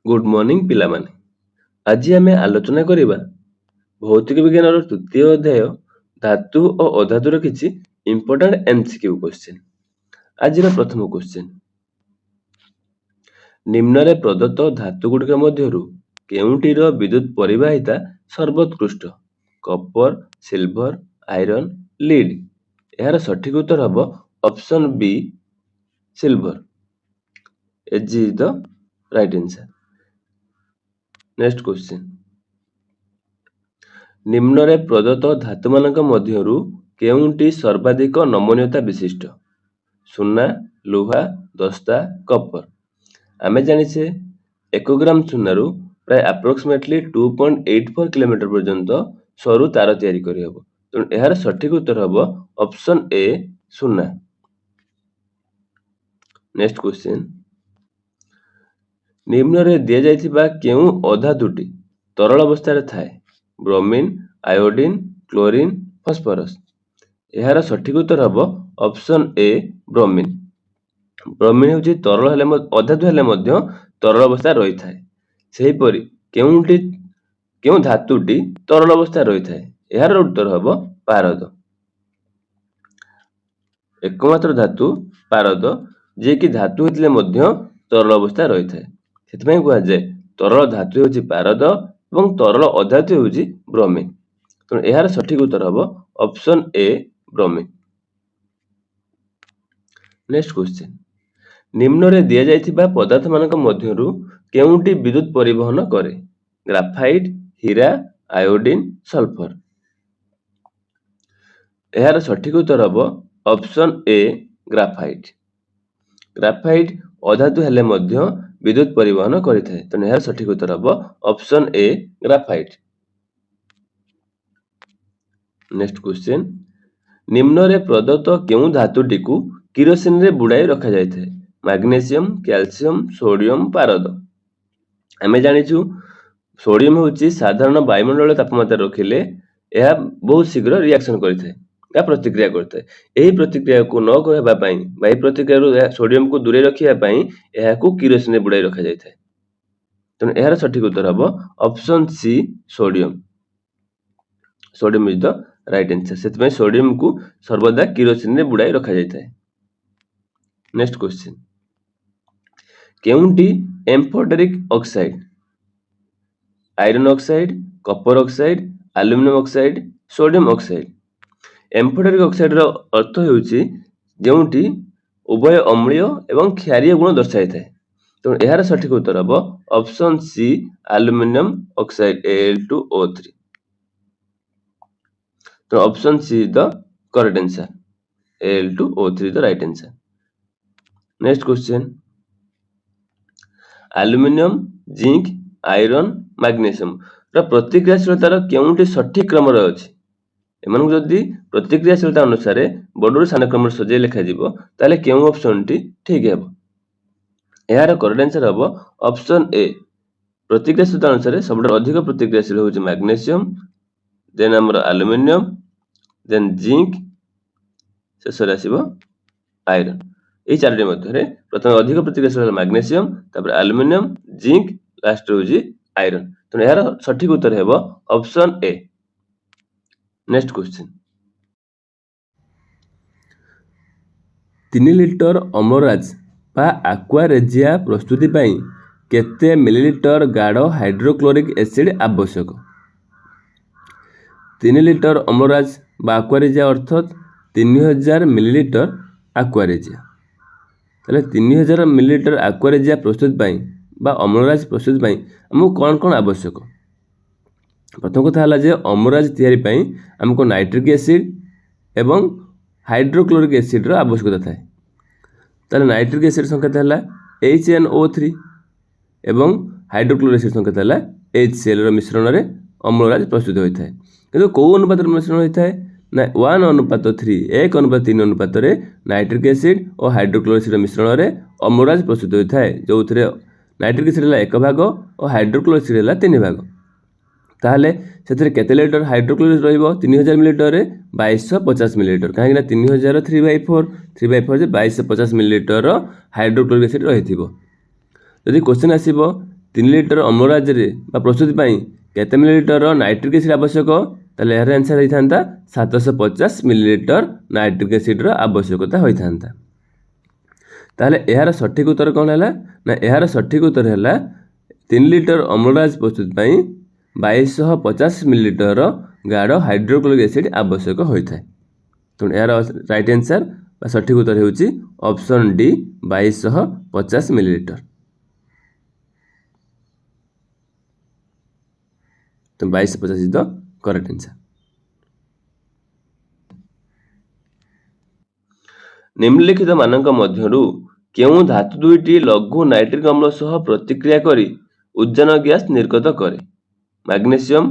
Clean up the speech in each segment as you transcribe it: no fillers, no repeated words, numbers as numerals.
Good morning पिलामाने। आज आमे आलोचना करिबा भौतिक विज्ञान तृतीय अध्याय धातु और अधातुर किछि इंपोर्टेंट एमसीक्यू क्वेश्चन। आज प्रथम क्वेश्चन, निम्न प्रदत्त धातु गुड़िक मध्यरु केउंटीर विद्युत परिवाहिता सर्वोत्कृष्ट? Kapoor, silver, iron, lead. यार सठिक उत्तर हबो option B silver. As is the right answer. Next question, निम्न प्रदत्त धातु मानक मध्यरु केउंटी सर्वाधिक नमनीयता विशिष्ट? सुना, लुहा, दस्ता, कपर। आमे जानिछे 1 ग्राम सुनारू प्राय अप्रोक्सीमेटली 2.84 किलोमीटर पर्यंत सरू तार तैयारी करि हबो। तेणु एहार सठिक उत्तर हबो ऑप्शन ए सुना। नेक्स्ट क्वेश्चन, निम्न रे दिया जाइथिबा केउ अधातुटी तरल अवस्था थाए? Bromine, iodine, chlorine, phosphorus. एहार सठिक उत्तर हबो ऑप्शन ए ब्रोमीन। ब्रोमीन होची तरल हेले अधातु हेले मध्य तरल अवस्था रही थाए। सेही परि केउ धातुटी तरल अवस्था रही थाए? एहार उत्तर हबो पारद। एकमात्र धातु पारद जे कि धातु हेतले मध्य तरल अवस्था रही थाए। सेतपय कुआ जाय तरल धातु होची पारद एवं तरल अधातु होची ब्रोमीन। तो एहार सठिक उत्तर हबो ऑप्शन ए ब्रोमीन। नेक्स्ट क्वेश्चन, निम्न रे दिया जाइथिबा पदार्थ मानक मध्यरु केउंटी विद्युत परिवहन करे? ग्राफाइट, हीरा, आयोडीन, सल्फर। एहार सठिक उत्तर हबो ऑप्शन ए ग्राफाइट। ग्राफाइट अधातु हेले मध्य विद्युत परिवहन करिथाए। तो एहार सठिक उत्तर हबो ऑप्शन ए ग्राफाइट। नेक्स्ट क्वेश्चन, निम्न रे प्रदत्त केउ धातुटी को किरोसिन रे बुड़ाई रखा जायथे? मैग्नीशियम, कैल्शियम, सोडियम, पारद। आमे जानिछु सोडियम होची साधारण वायुमंडल तापमात्रा रखिले यह बहुत शीघ्र रिएक्शन करिथाए या प्रतिक्रिया करथाए। एही प्रतिक्रिया को न कहबा पई एही प्रतिक्रिया रो सोडियम को दूरे रखिया पई एहा को किरोसिन रे बुड़ाई रखा जायथे। तो एहार सठिक उत्तर हबो option C sodium. Sodium is the right answer. सेतपय सोडियम को सर्वदा किरोसिन रे बुड़ाई रखा जायथे। नेक्स्ट क्वेश्चन, केउंटी amphoteric oxide? Iron oxide, copper oxide, aluminium oxide, sodium oxide. Amphoteric oxide रो अर्थ हेउची जेउंटी उभय अम्लीय एवं क्षारीय गुण दर्शाई थाए। तो एहार सठिक उत्तर हबो ऑप्शन सी एल्युमिनियम ऑक्साइड Al2O3। तो option C is the correct answer. Al2O3 the right answer. Next question, aluminium, zinc, iron, magnesium रो प्रतिक्रियाशीलतार केउंटी सठिक क्रम रे अछि? एमन जदि प्रतिक्रियाशीलता अनुसार बडर सान क्रम सजे लिखा जिवो ताले केउ ऑप्शन टी ठीक हेबो? एहार करेक्ट आंसर हबो ऑप्शन ए। प्रतिक्रियाशीलता अनुसार सबसे अधिक प्रतिक्रियाशील होची मैग्नीशियम, देन हमर एल्युमिनियम, देन जिंक, शेषरे आसीबो आयरन। एही चारटी मध्ये प्रथम अधिक प्रतिक्रियाशील मैग्नीशियम, तापर एल्युमिनियम, जिंक, लास्ट होची आयरन। तो एहार सठिक उत्तर हेबो option A. Next question, 3 litre अमराज बा एक्वारेजिया प्रस्तुति पई केते मिलीलीटर गाढ़ हाइड्रोक्लोरिक एसिड आवश्यक? 3 लिटर अमराज बा एक्वारेजिया अर्थात 3000 मिलीलीटर एक्वारेजिया। ताले 3000 मिलीलीटर एक्वारेजिया प्रस्तुति पई बा अमराज प्रस्तुति पई हमको कौन कौन आवश्यक? प्रथम कथा हला जे अमराज तैयारी पई हमको नाइट्रिक एसिड एवं हाइड्रोक्लोरिक एसिड रो आवश्यकता थाए। ताले नाइट्रिक एसिड संकेत हला HNO3 एवं हाइड्रोक्लोरिक एसिड संकेत हला HCl रो मिश्रण रे अम्लराज प्रस्तुत होई थाए। किंतु को अनुपात रे मिश्रण होई थाए ना 1:3 1:3 अनुपात रे नाइट्रिक एसिड और हाइड्रोक्लोरिक एसिड रो मिश्रण रे अम्लराज प्रस्तुत होई थाए, जोउथरे नाइट्रिक एसिड हला 1 भाग और हाइड्रोक्लोरिक एसिड हला 3 भाग। ताहले सेतरे केते लिटर हाइड्रोक्लोरिक रहइबो 3000 मिलीलीटर रे 2250 मिलीलीटर। काहे ना 3000 3/4 जे 2250 मिलीलीटर हाइड्रोक्लोरिक एसिड रहिथिबो। यदि क्वेश्चन आसीबो 3 लिटर अम्लजाज प्रस्तुति केते मिलीलिटर नाइट्रिक एसिड आवश्यक ताले यार आंसर होता 750 मिलीलिटर नाइट्रिक एसिड आवश्यकता होता। ताले यार सठिक उत्तर कौन है ना यार सठिक उत्तर है 3 लिटर अम्लजाज प्रस्तुति 2250 मिलीलिटर गाढ़ हाइड्रोक्लोरिक एसिड आवश्यक होता है। तो यार राइट आंसर सठिक उत्तर होउची ऑप्शन डी 2250 मिलीलिटर। तो 2250 इज द करेक्ट आंसर। निम्नलिखित मानक मध्यरु केउ धातु दुईटी लघु नाइट्रिक अम्ल सह प्रतिक्रिया करी उद्जान गैस निर्गत करे? Magnesium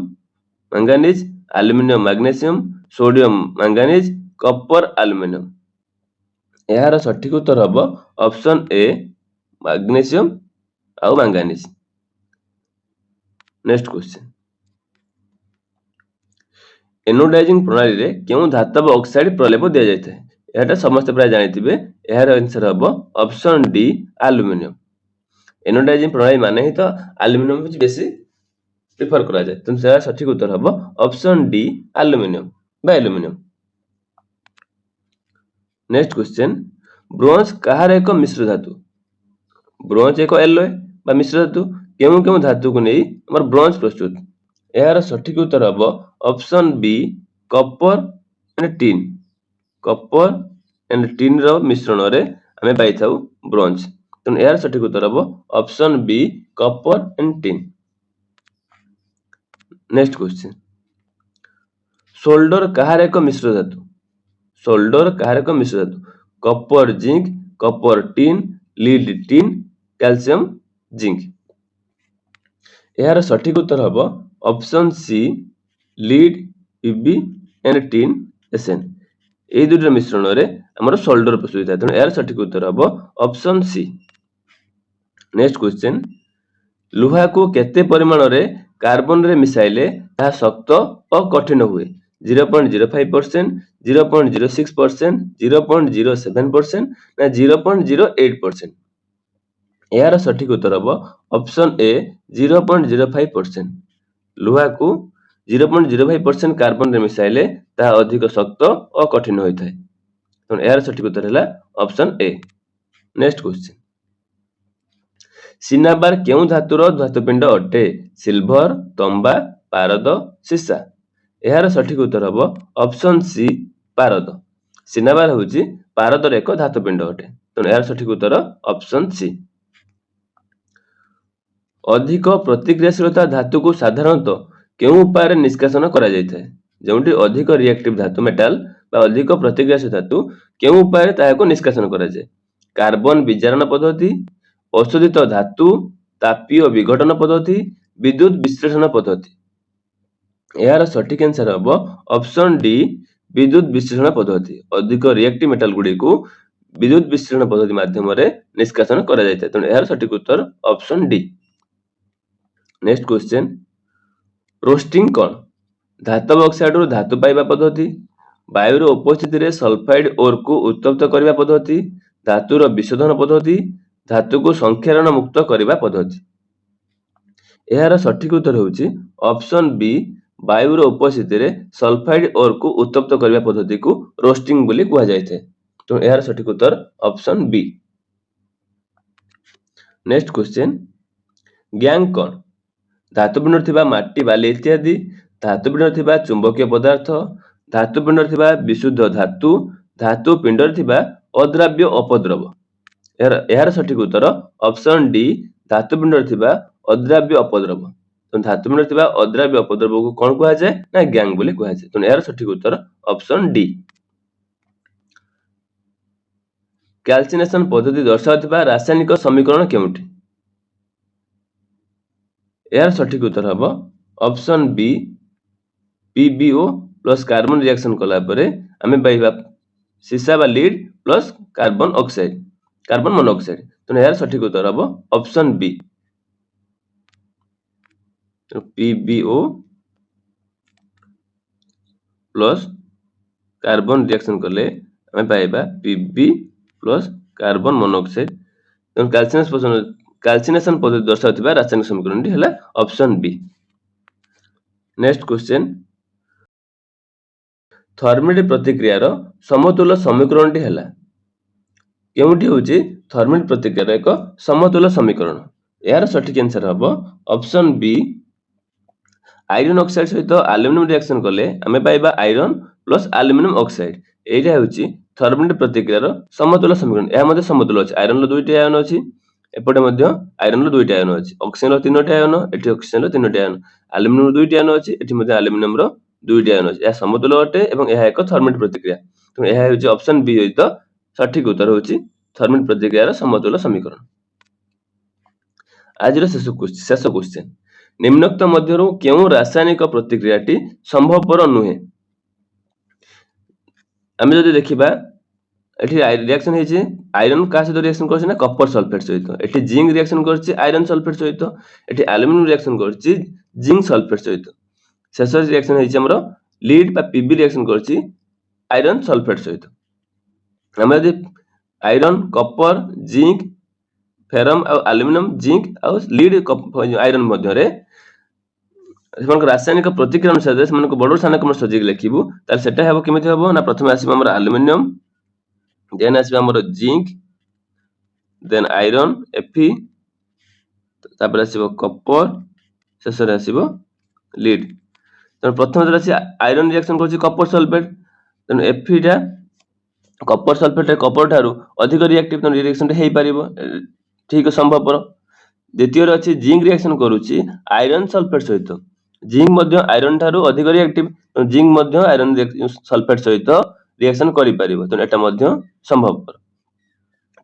manganese, aluminium magnesium, sodium manganese, copper aluminium. यार सठिक उत्तर हम ऑप्शन ए मैग्नीशियम आउ मैंगानीज। नेक्स्ट क्वेश्चन, एनोडाइजिंग प्रणाली रे केउ धातव ऑक्साइड प्रलेप दिया जायते? एटा समस्त प्राय जानिथिबे। यार आंसर हम ऑप्शन डी एल्युमिनियम। एनोडाइजिंग प्रणाली माने ही तो एल्युमिनियम को बेसी प्रिफर करा जाए। तो यार सठिक उत्तर हम ऑप्शन डी एल्युमिनियम बा एल्युमिनियम। नेक्स्ट क्वेश्चन, ब्रोंज कहार एक मिश्र धातु? ब्रोंज एक एलॉय बा मिश्र धातु। केउ केउ धातु को नहीं हमर ब्रोंज प्रस्तुत? यार सठिक उत्तर हम option B copper and tin. Copper and tin रो मिश्रण रे हमें पाइथाउ ब्रोंज। तो यार सठिक उत्तर हम option B copper and tin. Next question, solder कहार एक मिश्र धातु? सोल्डर कहार एक मिश्र धातु? Copper zinc, copper tin, lead tin, calcium zinc. यार सठिक उत्तर हम option C lead Pb and tin Sn. ए दुईटर मिश्रण रे हमर सोल्डर प्रस्तुत होता है। यार सठिक उत्तर हम ऑप्शन सी। नेक्स्ट क्वेश्चन, लुहा को केते परिमाण रे कार्बन रे मिसाइले ता शक्त और कठिन हुए? 0.05%, 0.06%, 0.07% ना 0.08%? यार सठिक उत्तर हम ऑप्शन ए 0.05%। लुहा को 0.05% कार्बन रे मिसाइले ता अधिक शक्त और कठिन होता है। तो यार सठिक उत्तर है option A. Next question, cinnabar केउ धातुर धातुपिंड अटे? सिल्वर, तंबा, पारद, सीसा। यार सठिक उत्तर हम ऑप्शन सी पारद। सिनाबार होची पारदर एक धातुपिंड अटे। तो यार सठिक उत्तर ऑप्शन सी। अधिक प्रतिक्रियाशीलता धातु को साधारणतः केउ उपाय निष्कासन करा जायଥାଏ? जोंटी अधिक रिएक्टिव धातु मेटाल बा अधिक प्रतिक्रियाशील धातु केउ उपाय ताहाको निष्कासन करा जाय? कार्बन विजारण पद्धति, औषधित धातु, तापीय विघटन पद्धति, विद्युत विश्लेषण पद्धति। यार सठिक आंसर हम ऑप्शन डी विद्युत विश्लेषण पद्धति। अधिक रिएक्टिव मेटाल गुडी को विद्युत विश्लेषण पद्धति माध्यम रे निष्कासन करा जायଥାଏ। तो यार सठिक उत्तर option D. Next question, roasting कौन? धातव ऑक्साइड रु धातु पाइबा पद्धति, वायु रो उपस्थिति रे सल्फाइड ओर को उत्तप्त करबा पद्धति, धातु रो विशोधन पद्धति, धातु को संक्षारण मुक्त करबा पद्धति। यार सठिक उत्तर होउची ऑप्शन बी वायु रो उपस्थिति रे सल्फाइड ओर को उत्तप्त करबा पद्धति को रोस्टिंग बोली कुहा जायते। तो यार सठिक उत्तर option B. Next question, gangue कौन? धातुपिंड थिबा माटी बाली इत्यादि, धातुपिंड थिबा चुंबकीय पदार्थ, धातुपिंड थिबा विशुद्ध धातु, धातुपिंड थिबा अद्राव्य अपद्रव। यार सठिक उत्तर ऑप्शन डी धातुपिंड थिबा अद्राव्य अपद्रव। तो धातुपिंड थिबा अद्राव्य अपद्रव को कोन कुहा जाय ना गैंग बोली कुहा जाय। तो यार सठिक उत्तर ऑप्शन डी। कैल्सिनेशन पद्धति दर्शाउथिबा रासायनिक समीकरण केउठी? यार सठिक उत्तर हम option B PbO plus carbon reaction कला परे हमें पाइबा सीसा बा lead plus carbon oxide, carbon monoxide. तो यार सठिक उत्तर हम option B PbO plus carbon reaction कले हमें पाइबा पीबी प्लस कार्बन मोनोऑक्साइड। तो कैल्शियम कैल्सिनेशन पद्धति दर्शाउथिबा रासायनिक समीकरणटी हैला option B. Next question, thermite प्रतिक्रियार समतुल्य समीकरणटी हैला केउंटी होची थर्मिट प्रतिक्रियार एक समतुल्य समीकरण। यार सठिक आंसर हबो ऑप्शन बी। आयरन ऑक्साइड सहित एल्युमिनियम रिएक्शन कले आमे पाइबा आयरन प्लस एल्युमिनियम ऑक्साइड। एटा होची थर्मिट प्रतिक्रियार समतुल्य समीकरण। या मध्ये समतुल्य अछि, आयरन रो दुईटी आयन अछि, एपटे मध्ये आयरन रो दुईटी आयन अछि, ऑक्सीजन रो तीनोटी आयन, एठी ऑक्सीजन रो तीनोटी आयन, एल्युमिनियम रो दुईटी आयन अछि, एठी मध्ये एल्युमिनियम रो दुईटी आयन अछि। या समतुल्य अटे एवं यह एक थर्मिट प्रतिक्रिया। तो यह होची ऑप्शन बी होई तो सठिक उत्तर होची थर्मिट प्रतिक्रियार समतुल्य समीकरण। आज शेष क्वेश्चन, निम्नोक्त मध्यरु केउ रासायनिक प्रतिक्रियाटी संभवपर नुहे। आमे जदि देखिबा एठी रिएक्शन हेछि आयरन का सहित रिएक्शन करछि ना कपर सल्फेट सहित, एठी जिंक रिएक्शन करछि आयरन सल्फेट सहित, एठी एल्युमिनियम रिएक्शन करछि जिंक सल्फेट सहित। शेष रिएक्शन हेछि हमरो लीड बा पीबी रिएक्शन करछि आयरन सल्फेट सहित। आमे जदि आयरन कपर जिंक फेरम आ एल्युमिनियम जिंक आ लीड आयरन मध्यरे रासायनिक प्रतिक्रिया अनुसार से बड़ स्थान को सजेक लिखिबू ताले सेटा हेबो केमिति हेबो ना प्रथमे आसीबो हमर एल्युमिनियम, देन आसीबो हमर जिंक, देन आयरन Fe, तापर आसीबो कपर, शेष रे आसीबो लीड। तो प्रथम जरा से आयरन रिएक्शन करछि कपर सल्फेट, देन Fe टा कपर सल्फेट कपर ठारू अधिक रिएक्टिव तो रिएक्शन हेई परिबो ठीक संभवपर। द्वितीय रे अछि जिंक रिएक्शन करूछि आयरन सल्फेट सहित, जिंक मध्य आयरन ठारू अधिक रिएक्टिव, जिंक मध्य आयरन सल्फेट सहित रिएक्शन करि परिबो, तो एटा मध्य संभवपर।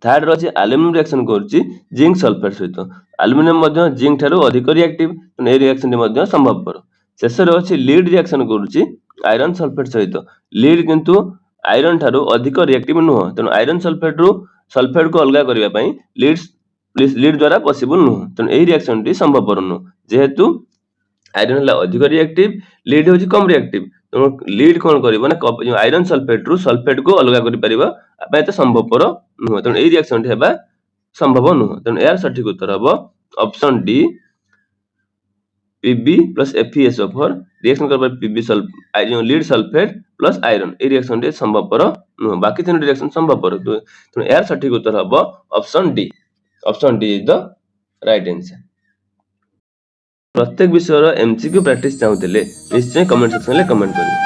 थर्ड रे अछि एल्युमिनियम रिएक्शन करूछि जिंक सल्फेट सहित, एल्युमिनियम मध्य जिंक ठारू अधिक रिएक्टिव, तो ए रिएक्शन मध्य संभवपर। शेष रे अछि लीड रिएक्शन करूछि आयरन सल्फेट सहित, लीड किंतु आयरन ठारू अधिक रिएक्टिव नुह, तेणु आयरन सल्फेट रु सल्फेट को अलगा करिया पई लीड द्वारा पॉसिबल नुह, तेणु एही रिएक्शन टी संभवपर नुह। जेहेतु आयरन हला अधिक रिएक्टिव, लीड होची कम रिएक्टिव, तेणु लीड कोन करिवो ना आयरन सल्फेट रु सल्फेट को अलगा करि परिबा आपे त संभवपर नुह, तेणु एही रिएक्शन टी हेबा संभव नुह। तेणु यार सठिक उत्तर हबो option D Pb plus FeSO4 reaction करबा Pb iron lead sulphate plus iron ए रिएक्शन टी संभवपर नुह, बाकी तीन रिएक्शन संभवपर। तेणु यार सठिक उत्तर हबो option D. Option D is the right answer. प्रत्येक विषय एमसीक्यू प्रैक्टिस चाहूले निश्चय कमेंट सेक्शन में कमेंट करें।